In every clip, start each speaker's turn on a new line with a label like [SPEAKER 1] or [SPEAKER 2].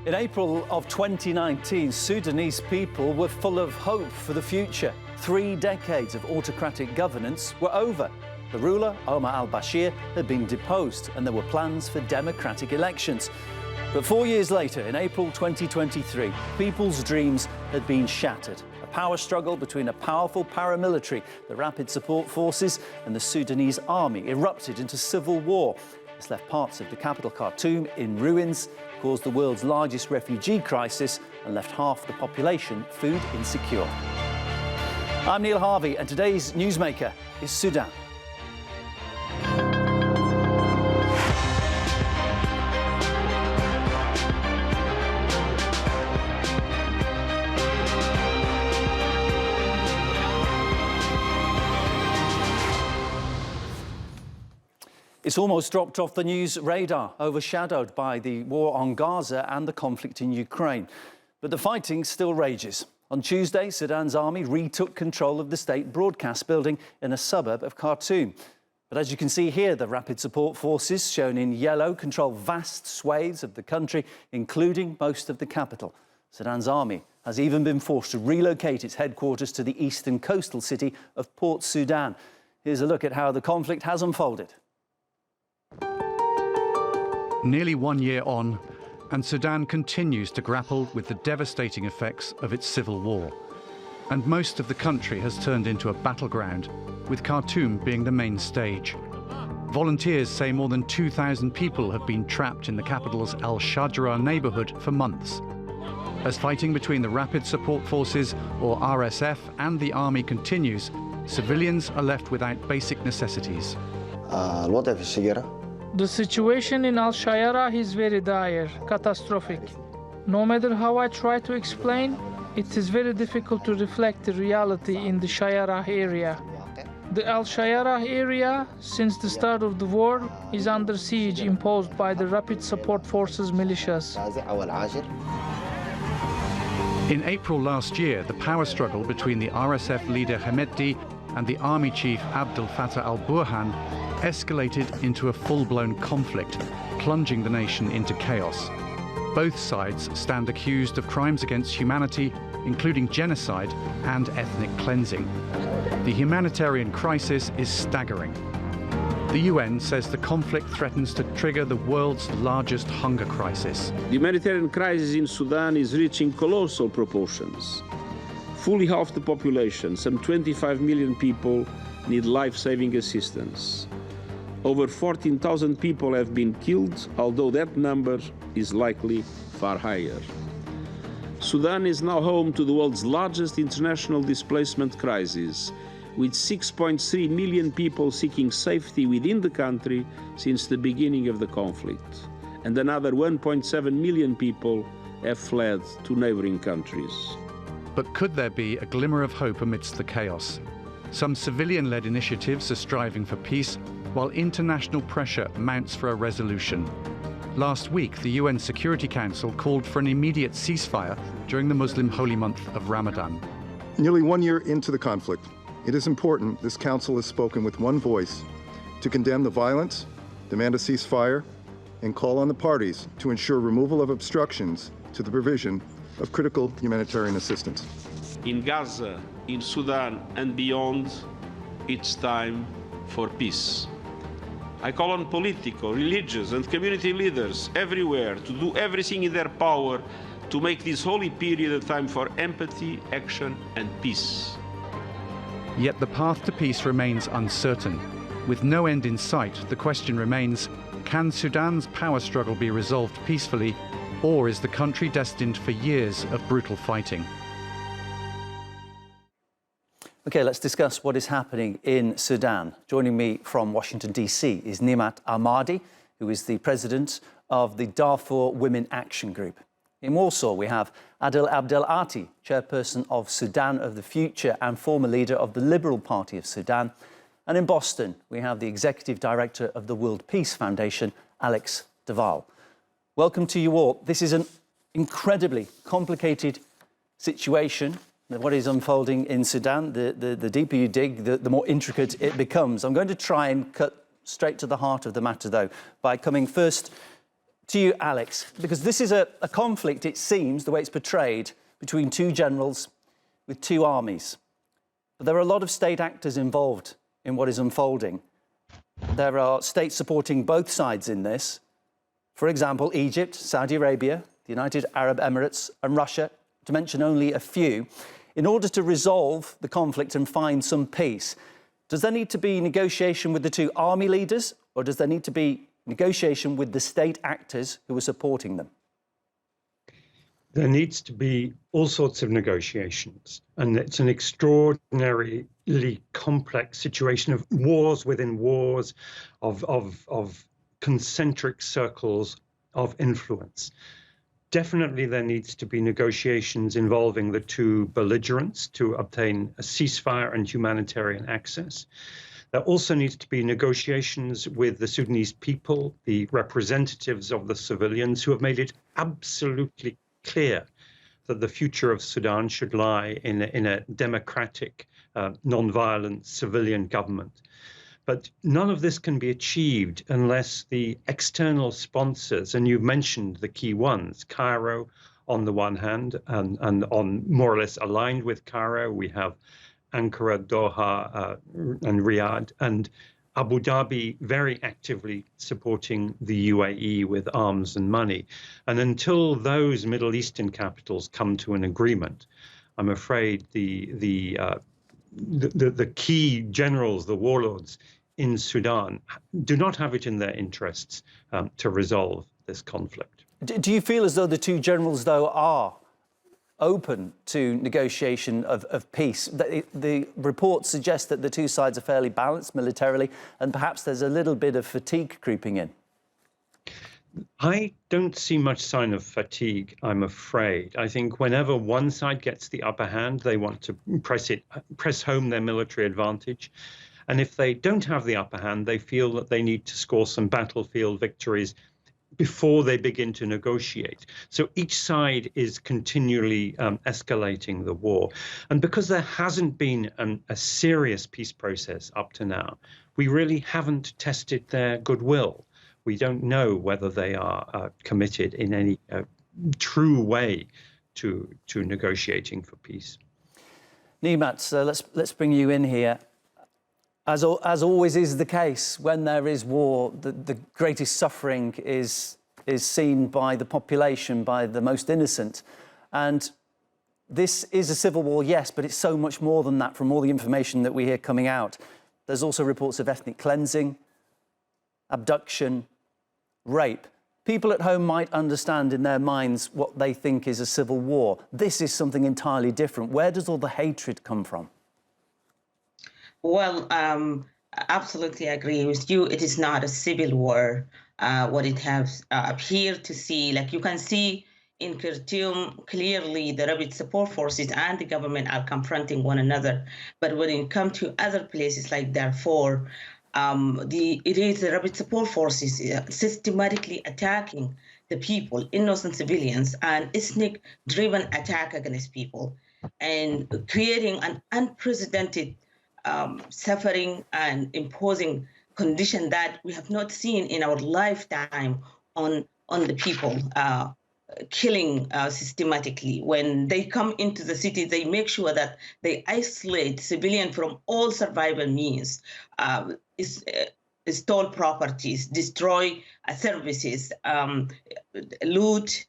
[SPEAKER 1] In April of 2019, Sudanese people were full of hope for the future. 3 decades of autocratic governance were over. The ruler, Omar al-Bashir, had been deposed and there were plans for democratic elections. But 4 years later, in April 2023, people's dreams had been shattered. A power struggle between a powerful paramilitary, the Rapid Support Forces, and the Sudanese army erupted into civil war. This left parts of the capital, Khartoum, in ruins, caused the world's largest refugee crisis, and left half the population food insecure. I'm Neil Harvey, and today's newsmaker is Sudan. It's almost dropped off the news radar, overshadowed by the war on Gaza and the conflict in Ukraine. But the fighting still rages. On Tuesday, Sudan's army retook control of the state broadcast building in a suburb of Khartoum. But as you can see here, the Rapid Support Forces, shown in yellow, control vast swathes of the country, including most of the capital. Sudan's army has even been forced to relocate its headquarters to the eastern coastal city of Port Sudan. Here's a look at how the conflict has unfolded.
[SPEAKER 2] Nearly 1 year on, and Sudan continues to grapple with the devastating effects of its civil war. And most of the country has turned into a battleground, with Khartoum being the main stage. Volunteers say more than 2,000 people have been trapped in the capital's Al-Shajara neighborhood for months. As fighting between the Rapid Support Forces, or RSF, and the army continues, civilians are left without basic necessities.
[SPEAKER 3] The situation in Al-Shajara is very dire, catastrophic. No matter how I try to explain, it is very difficult to reflect the reality in the Shajara area. The Al-Shajara area, since the start of the war, is under siege imposed by the Rapid Support Forces militias.
[SPEAKER 2] In April last year, the power struggle between the RSF leader Hemedti and the army chief Abdel Fattah al-Burhan escalated into a full-blown conflict, plunging the nation into chaos. Both sides stand accused of crimes against humanity, including genocide and ethnic cleansing. The humanitarian crisis is staggering. The UN says the conflict threatens to trigger the world's largest hunger crisis.
[SPEAKER 4] The humanitarian crisis in Sudan is reaching colossal proportions. Fully half the population, some 25 million people, need life-saving assistance. Over 14,000 people have been killed, although that number is likely far higher. Sudan is now home to the world's largest international displacement crisis, with 6.3 million people seeking safety within the country since the beginning of the conflict. And another 1.7 million people have fled to neighboring countries.
[SPEAKER 2] But could there be a glimmer of hope amidst the chaos? Some civilian-led initiatives are striving for peace, while international pressure mounts for a resolution. Last week, the UN Security Council called for an immediate ceasefire during the Muslim holy month of Ramadan.
[SPEAKER 5] Nearly 1 year into the conflict, it is important this council has spoken with one voice to condemn the violence, demand a ceasefire, and call on the parties to ensure removal of obstructions to the provision of critical humanitarian assistance.
[SPEAKER 4] In Gaza, in Sudan, and beyond, it's time for peace. I call on political, religious, and community leaders everywhere to do everything in their power to make this holy period a time for empathy, action, and peace.
[SPEAKER 2] Yet the path to peace remains uncertain. With no end in sight, the question remains, can Sudan's power struggle be resolved peacefully, or is the country destined for years of brutal fighting?
[SPEAKER 1] OK, let's discuss what is happening in Sudan. Joining me from Washington, D.C. is Nimat Ahmadi, who is the president of the Darfur Women Action Group. In Warsaw, we have Adel Abdel Ati, chairperson of Sudan of the Future and former leader of the Liberal Party of Sudan. And in Boston, we have the executive director of the World Peace Foundation, Alex Duval. Welcome to you all. This is an incredibly complicated situation. What is unfolding in Sudan, the deeper you dig, the more intricate it becomes. I'm going to try and cut straight to the heart of the matter, though, by coming first To you, Alex, because this is a conflict, it seems, the way it's portrayed, between two generals with two armies. But there are a lot of state actors involved in what is unfolding. There are states supporting both sides in this. For example, Egypt, Saudi Arabia, the United Arab Emirates and Russia, to mention only a few. In order to resolve the conflict and find some peace, does there need to be negotiation with the two army leaders, or does there need to be negotiation with the state actors who are supporting them?
[SPEAKER 6] There needs to be all sorts of negotiations, and it's an extraordinarily complex situation of wars within wars, of concentric circles of influence. Definitely there needs to be negotiations involving the two belligerents to obtain a ceasefire and humanitarian access. There also needs to be negotiations with the Sudanese people, the representatives of the civilians, who have made it absolutely clear that the future of Sudan should lie in a democratic, non-violent civilian government. But none of this can be achieved unless the external sponsors, and you've mentioned the key ones, Cairo on the one hand, and on more or less aligned with Cairo, we have Ankara, Doha, and Riyadh, and Abu Dhabi very actively supporting the UAE with arms and money. And until those Middle Eastern capitals come to an agreement, I'm afraid the key generals, the warlords in Sudan, do not have it in their interests to resolve this conflict.
[SPEAKER 1] Do you feel as though the two generals, though, are open to negotiation of peace? The reports suggest that the two sides are fairly balanced militarily, and perhaps there's a little bit of fatigue creeping in.
[SPEAKER 6] I don't see much sign of fatigue, I'm afraid. I think whenever one side gets the upper hand, they want to press home their military advantage. And if they don't have the upper hand, they feel that they need to score some battlefield victories before they begin to negotiate. So each side is continually escalating the war. And because there hasn't been a serious peace process up to now, we really haven't tested their goodwill. We don't know whether they are committed in any true way to negotiating for peace.
[SPEAKER 1] Nimat, let's bring you in here. As always is the case, when there is war, the greatest suffering is seen by the population, by the most innocent. And this is a civil war, yes, but it's so much more than that from all the information that we hear coming out. There's also reports of ethnic cleansing, abduction, rape. People at home might understand in their minds what they think is a civil war. This is something entirely different. Where does all the hatred come from?
[SPEAKER 7] Well, absolutely agree with you. It is not a civil war. What it has appeared to see, like you can see in Khartoum, clearly the rapid support forces and the government are confronting one another. But when it comes to other places like Darfur, it is the rapid support forces systematically attacking the people, innocent civilians, and ethnic-driven attack against people, and creating an unprecedented suffering and imposing condition that we have not seen in our lifetime on the people, killing systematically. When they come into the city, they make sure that they isolate civilians from all survival means, stole properties, destroy services, loot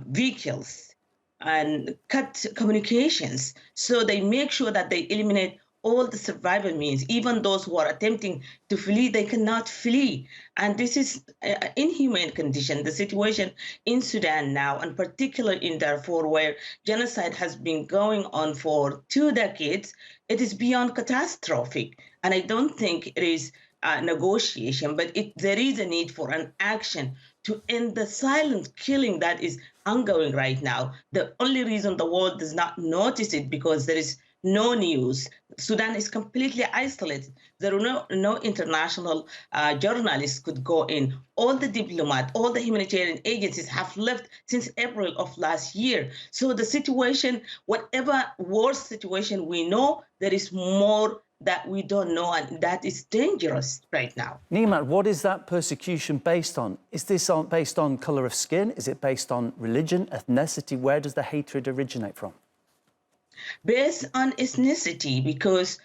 [SPEAKER 7] vehicles, and cut communications. So they make sure that they eliminate all the survival means. Even those who are attempting to flee, they cannot flee. And this is an inhumane condition. The situation in Sudan now, and particularly in Darfur, where genocide has been going on for 2 decades, it is beyond catastrophic. And I don't think it is negotiation, but there is a need for an action to end the silent killing that is ongoing right now. The only reason the world does not notice it because there is no news. Sudan is completely isolated. There are no international journalists could go in. All the diplomats, all the humanitarian agencies have left since April of last year. So the situation, whatever worse situation we know, there is more that we don't know, and that is dangerous right now.
[SPEAKER 1] Nimat, what is that persecution based on? Is this based on colour of skin? Is it based on religion, ethnicity? Where does the hatred originate from?
[SPEAKER 7] Based on ethnicity, because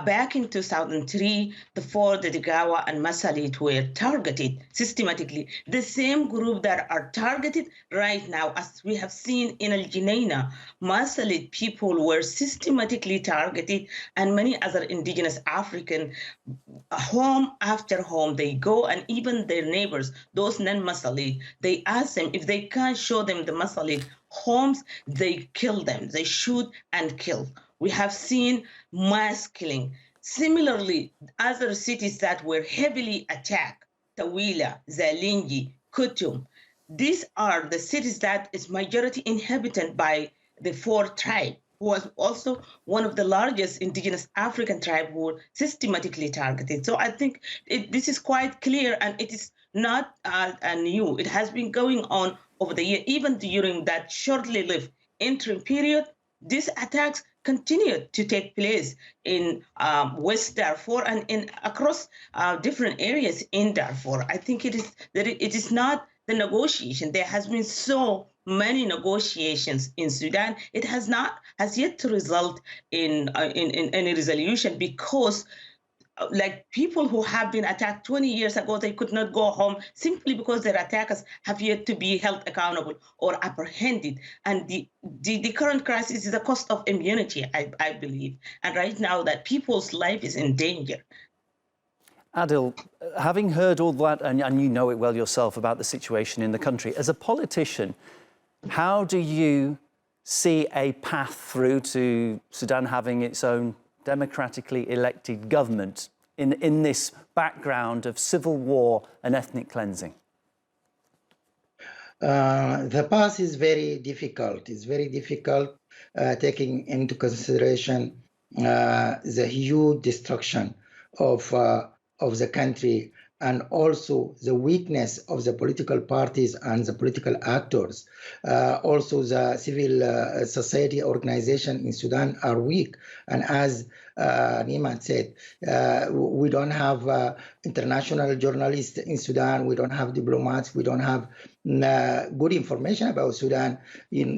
[SPEAKER 7] back in 2003, the Ford, the Degawa, and Masalit were targeted systematically. The same group that are targeted right now, as we have seen in Al Junaina, Masalit people were systematically targeted, and many other indigenous African, home after home, they go, and even their neighbors, those non-Masalit, they ask them if they can't show them the Masalit homes, they kill them, they shoot and kill. We have seen mass killing. Similarly, other cities that were heavily attacked, Tawila, Zalingi, Kutum, these are the cities that is majority inhabited by the Ford tribe, who was also one of the largest indigenous African tribe who were systematically targeted. So I think this is quite clear, and it is not new. It has been going on over the year. Even during that shortly lived interim period, these attacks continued to take place in West Darfur and across different areas in Darfur. I think it is not the negotiation. There has been so many negotiations in Sudan. It has yet to result in any resolution, because like people who have been attacked 20 years ago, they could not go home simply because their attackers have yet to be held accountable or apprehended. And the current crisis is the cost of immunity, I believe. And right now that people's life is in danger.
[SPEAKER 1] Adil, having heard all that, and you know it well yourself about the situation in the country, as a politician, how do you see a path through to Sudan having its own democratically elected government in this background of civil war and ethnic cleansing?
[SPEAKER 8] The path is very difficult. It's very difficult, taking into consideration the huge destruction of the country, and also the weakness of the political parties and the political actors. Also, the civil society organization in Sudan are weak. And as Nimat said, we don't have international journalists in Sudan. We don't have diplomats. We don't have good information about Sudan.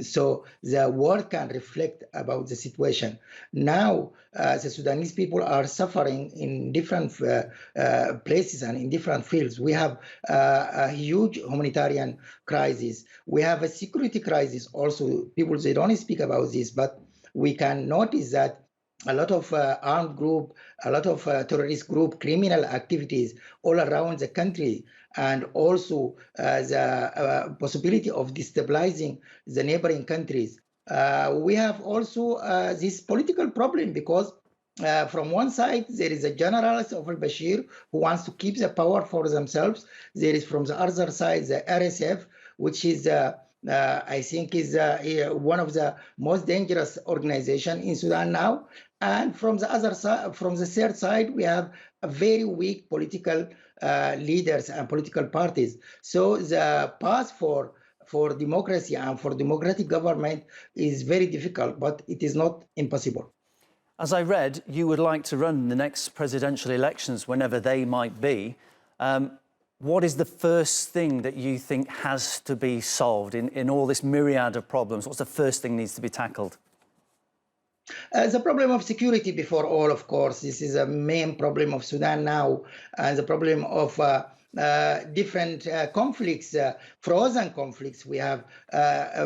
[SPEAKER 8] So the world can reflect about the situation. Now, the Sudanese people are suffering in different places and in different fields. We have a huge humanitarian crisis. We have a security crisis also. People, they don't speak about this, but we can notice that a lot of armed group, a lot of terrorist group, criminal activities all around the country, and also the possibility of destabilizing the neighboring countries. We have also this political problem, because from one side, there is a general of al-Bashir who wants to keep the power for themselves. There is from the other side, the RSF, which is I think is one of the most dangerous organizations in Sudan now. And from the other side, from the third side, we have a very weak political leaders and political parties. So the path for democracy and for democratic government is very difficult, but it is not impossible.
[SPEAKER 1] As I read, you would like to run the next presidential elections whenever they might be. What is the first thing that you think has to be solved in all this myriad of problems? What's the first thing needs to be tackled?
[SPEAKER 8] The problem of security before all, of course. This is a main problem of Sudan now, and the problem of different conflicts, frozen conflicts. We have,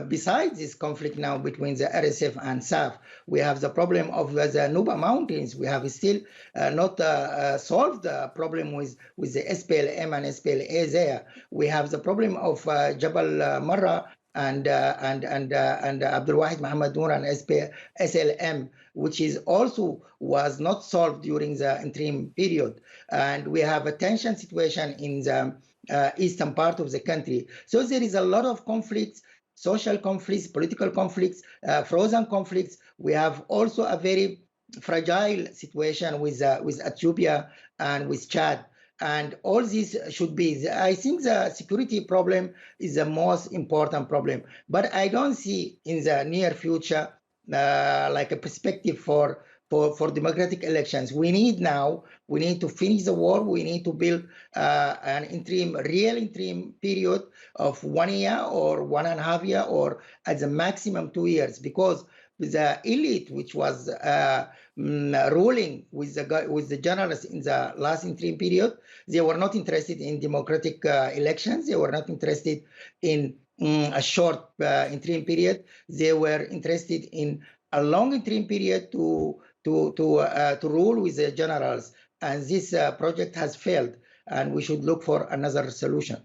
[SPEAKER 8] besides this conflict now between the RSF and SAF, we have the problem of the Nuba Mountains. We have still not solved the problem with the SPLM and SPLA there. We have the problem of Jabal Marra and Abdul Wahid Muhammad Noor and SLM, which is also was not solved during the interim period. And we have a tension situation in the eastern part of the country. So there is a lot of conflicts, social conflicts, political conflicts, frozen conflicts. We have also a very fragile situation with Ethiopia and with Chad. And all this should be, I think the security problem is the most important problem. But I don't see in the near future like a perspective for for democratic elections. We need to finish the war. We need to build an real interim period of 1 year or 1.5 years, or at the maximum 2 years, because the elite, which was ruling with the journalists in the last interim period, they were not interested in democratic elections. They were not interested in a short interim period. They were interested in a long interim period to rule with the generals. And this project has failed, and we should look for another solution.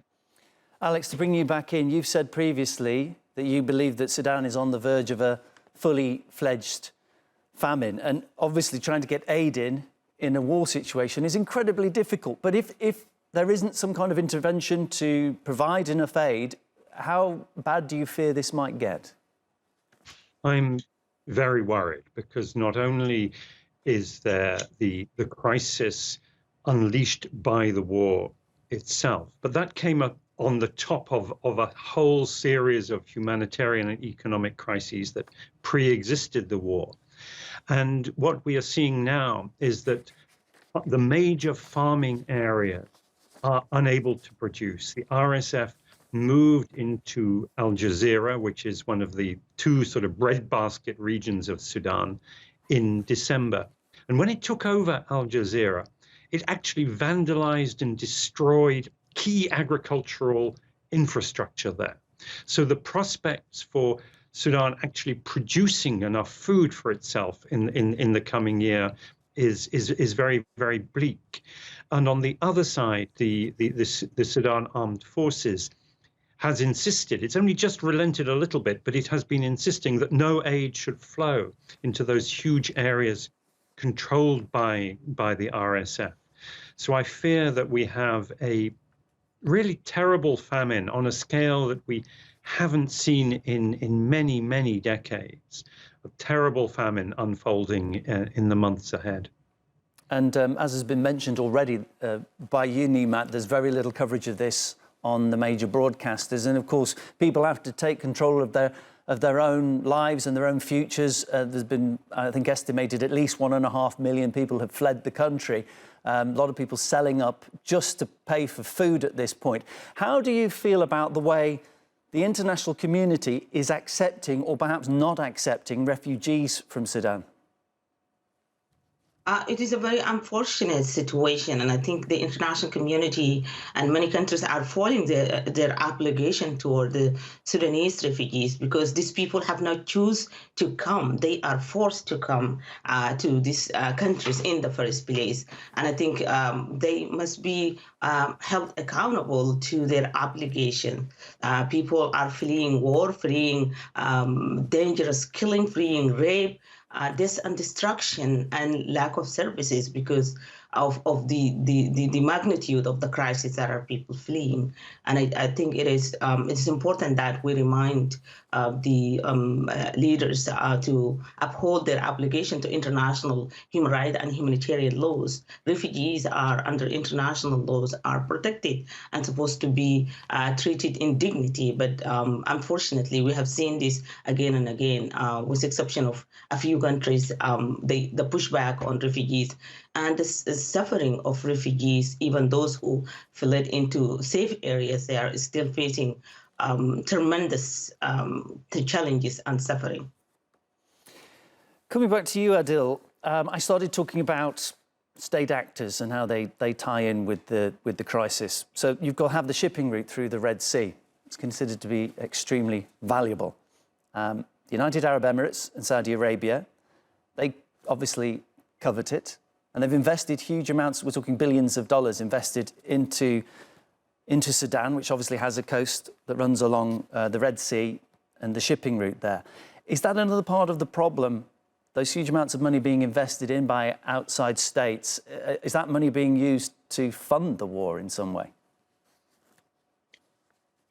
[SPEAKER 1] Alex, to bring you back in, you've said previously that you believe that Sudan is on the verge of a fully fledged famine, and obviously trying to get aid in a war situation is incredibly difficult. But if there isn't some kind of intervention to provide enough aid, how bad do you fear this might get?
[SPEAKER 6] I'm very worried, because not only is there the crisis unleashed by the war itself, but that came up on the top of a whole series of humanitarian and economic crises that pre-existed the war. And what we are seeing now is that the major farming areas are unable to produce. The RSF moved into Al Jazeera, which is one of the two sort of breadbasket regions of Sudan, in December. And when it took over Al Jazeera, it actually vandalized and destroyed key agricultural infrastructure there. So the prospects for Sudan actually producing enough food for itself in the coming year is very, very bleak. And on the other side, the Sudan Armed Forces has insisted, it's only just relented a little bit, but it has been insisting that no aid should flow into those huge areas controlled by the RSF. So I fear that we have a really terrible famine on a scale that we haven't seen in many, many decades. A terrible famine unfolding in the months ahead.
[SPEAKER 1] And as has been mentioned already by you, Nimat, there's very little coverage of this on the major broadcasters. And of course, people have to take control of their own lives and their own futures. There's been, I think, estimated at least 1.5 million people have fled the country. A lot of people selling up just to pay for food at this point. How do you feel about the way the international community is accepting, or perhaps not accepting, refugees from Sudan?
[SPEAKER 7] It is a very unfortunate situation, and I think the international community and many countries are following their obligation toward the Sudanese refugees, because these people have not choose to come. They are forced to come to these countries in the first place. And I think they must be held accountable to their obligation. People are fleeing war, fleeing dangerous killing, fleeing rape, death and destruction, and lack of services because of the magnitude of the crisis that are people fleeing. And I think it's important that we remind the leaders to uphold their obligation to international human rights and humanitarian laws. Refugees are under international laws, are protected and supposed to be treated in dignity. But unfortunately, we have seen this again and again, with the exception of a few countries, the pushback on refugees and the suffering of refugees. Even those who fled into safe areas, they are still facing tremendous challenges and suffering.
[SPEAKER 1] Coming back to you, Adil, I started talking about state actors and how they tie in with the crisis. So you've got to have the shipping route through the Red Sea. It's considered to be extremely valuable. The United Arab Emirates and Saudi Arabia, they obviously covet it. And they've invested huge amounts, we're talking billions of dollars invested into Sudan, which obviously has a coast that runs along the Red Sea and the shipping route there. Is that another part of the problem, those huge amounts of money being invested in by outside states? Is that money being used to fund the war in some way?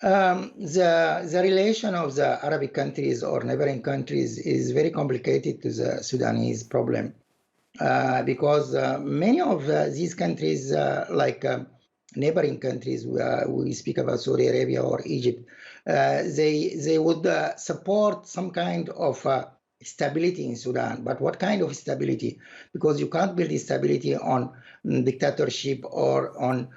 [SPEAKER 8] The relation of the Arabic countries or neighboring countries is very complicated to the Sudanese problem. Because many of these countries, like neighboring countries, we speak about Saudi Arabia or Egypt, they would support some kind of stability in Sudan. But what kind of stability? Because you can't build stability on dictatorship or on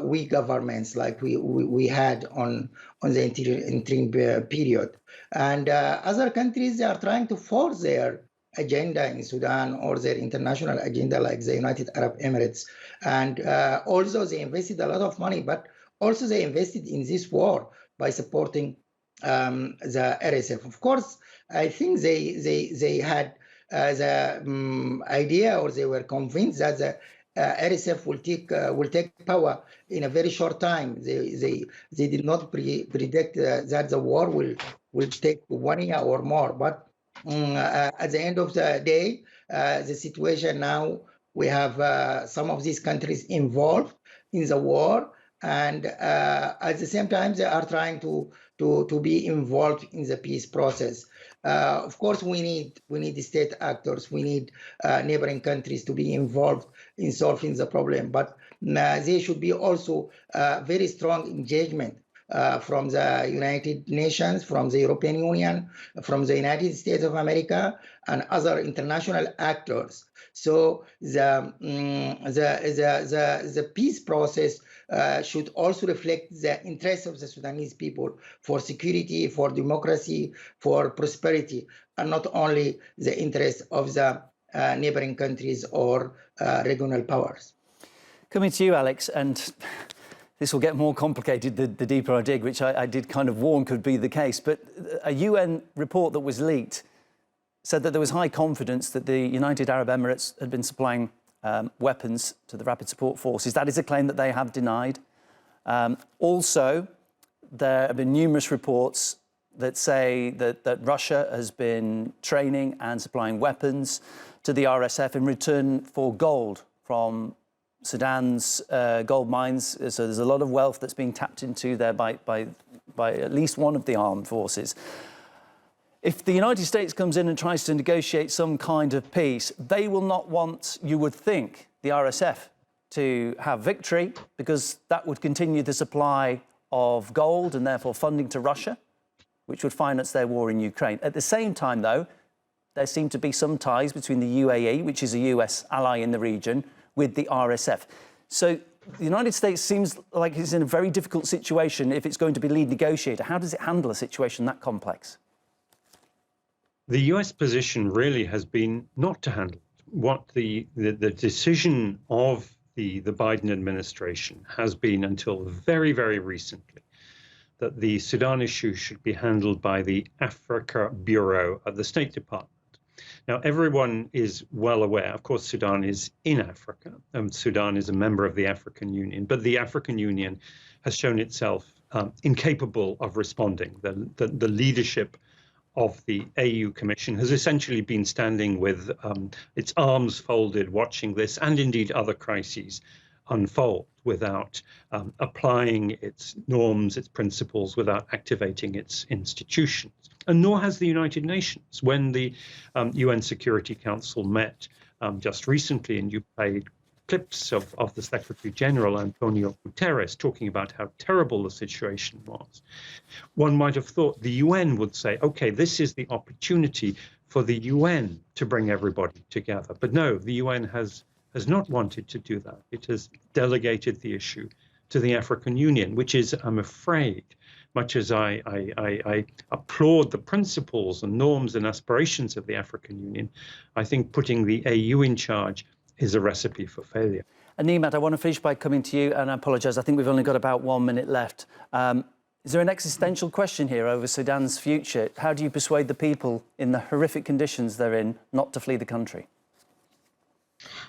[SPEAKER 8] weak governments like we had on the interim period. And other countries, they are trying to force their agenda in Sudan or their international agenda like the United Arab Emirates. And also they invested a lot of money, but also they invested in this war by supporting the RSF. Of course, I think they had the idea, or they were convinced that the RSF will take power in a very short time. They did not predict that the war will take 1 year or more. But at the end of the day, the situation now, we have some of these countries involved in the war, and at the same time, they are trying to be involved in the peace process. Of course, we need state actors, we need neighboring countries to be involved in solving the problem, but there should be also very strong engagement from the United Nations, from the European Union, from the United States of America, and other international actors. So the peace process should also reflect the interests of the Sudanese people for security, for democracy, for prosperity, and not only the interests of the neighboring countries or regional powers.
[SPEAKER 1] Coming to you, Alex, and this will get more complicated the deeper I dig, which I did kind of warn could be the case. But a UN report that was leaked said that there was high confidence that the United Arab Emirates had been supplying weapons to the Rapid Support Forces. That is a claim that they have denied. Also, there have been numerous reports that say that Russia has been training and supplying weapons to the RSF in return for gold from Sudan's gold mines. So there's a lot of wealth that's being tapped into there by at least one of the armed forces. If the United States comes in and tries to negotiate some kind of peace, they will not want, you would think, the RSF to have victory, because that would continue the supply of gold and therefore funding to Russia, which would finance their war in Ukraine. At the same time, though, there seem to be some ties between the UAE, which is a US ally in the region, with the RSF. So the United States seems like it's in a very difficult situation if it's going to be lead negotiator. How does it handle a situation that complex?
[SPEAKER 6] The US position really has been not to handle it. What the decision of the Biden administration has been until very, very recently that the Sudan issue should be handled by the Africa Bureau of the State Department. Now, everyone is well aware, of course, Sudan is in Africa, and Sudan is a member of the African Union, but the African Union has shown itself incapable of responding. The leadership of the AU Commission has essentially been standing with its arms folded, watching this and indeed other crises unfold without applying its norms, its principles, without activating its institutions. And nor has the United Nations. When the UN Security Council met just recently, and you played clips of the Secretary General, Antonio Guterres, talking about how terrible the situation was, one might have thought the UN would say, okay, this is the opportunity for the UN to bring everybody together. But no, the UN has not wanted to do that. It has delegated the issue to the African Union, which is, I'm afraid, much as I applaud the principles and norms and aspirations of the African Union, I think putting the AU in charge is a recipe for failure.
[SPEAKER 1] And Nimat, I want to finish by coming to you, and I apologise, I think we've only got about 1 minute left. Is there an existential question here over Sudan's future? How do you persuade the people in the horrific conditions they're in not to flee the country?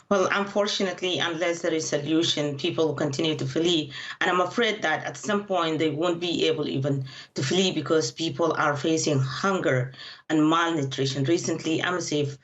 [SPEAKER 7] Well, unfortunately, unless there is a solution, people will continue to flee. And I'm afraid that at some point they won't be able even to flee because people are facing hunger and malnutrition. Recently, UNICEF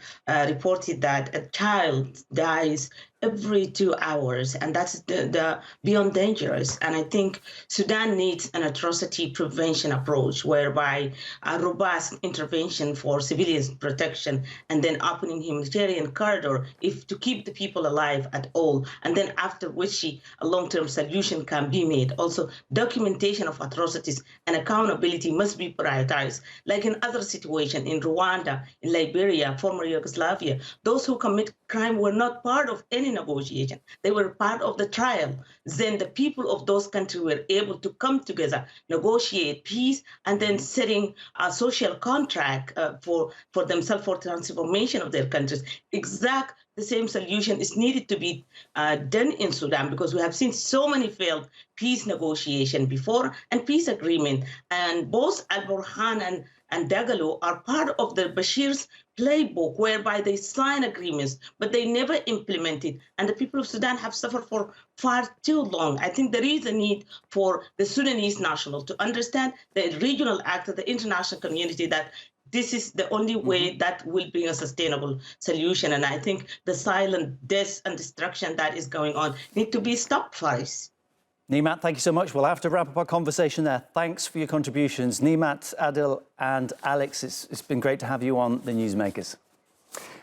[SPEAKER 7] reported that a child dies every 2 hours, and that's the beyond dangerous. And I think Sudan needs an atrocity prevention approach whereby a robust intervention for civilian protection and then opening humanitarian corridor to keep the the people alive at all. And then after which a long-term solution can be made. Also, documentation of atrocities and accountability must be prioritized. Like in other situations, in Rwanda, in Liberia, former Yugoslavia, those who commit crime were not part of any negotiation. They were part of the trial. Then the people of those countries were able to come together, negotiate peace, and then setting a social contract for themselves for transformation of their countries. The same solution is needed to be done in Sudan, because we have seen so many failed peace negotiation before and peace agreement. And both Al-Burhan and Dagalo are part of the Bashir's playbook, whereby they sign agreements, but they never implement it. And the people of Sudan have suffered for far too long. I think there is a need for the Sudanese nationals to understand, the regional actors, the international community, that this is the only way that will bring a sustainable solution. And I think the silent death and destruction that is going on need to be stopped first.
[SPEAKER 1] Nimat, thank you so much. We'll have to wrap up our conversation there. Thanks for your contributions. Nimat, Adil and Alex, it's been great to have you on The Newsmakers.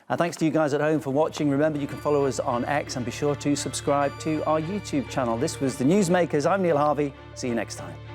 [SPEAKER 1] And thanks to you guys at home for watching. Remember, you can follow us on X and be sure to subscribe to our YouTube channel. This was The Newsmakers. I'm Neil Harvey. See you next time.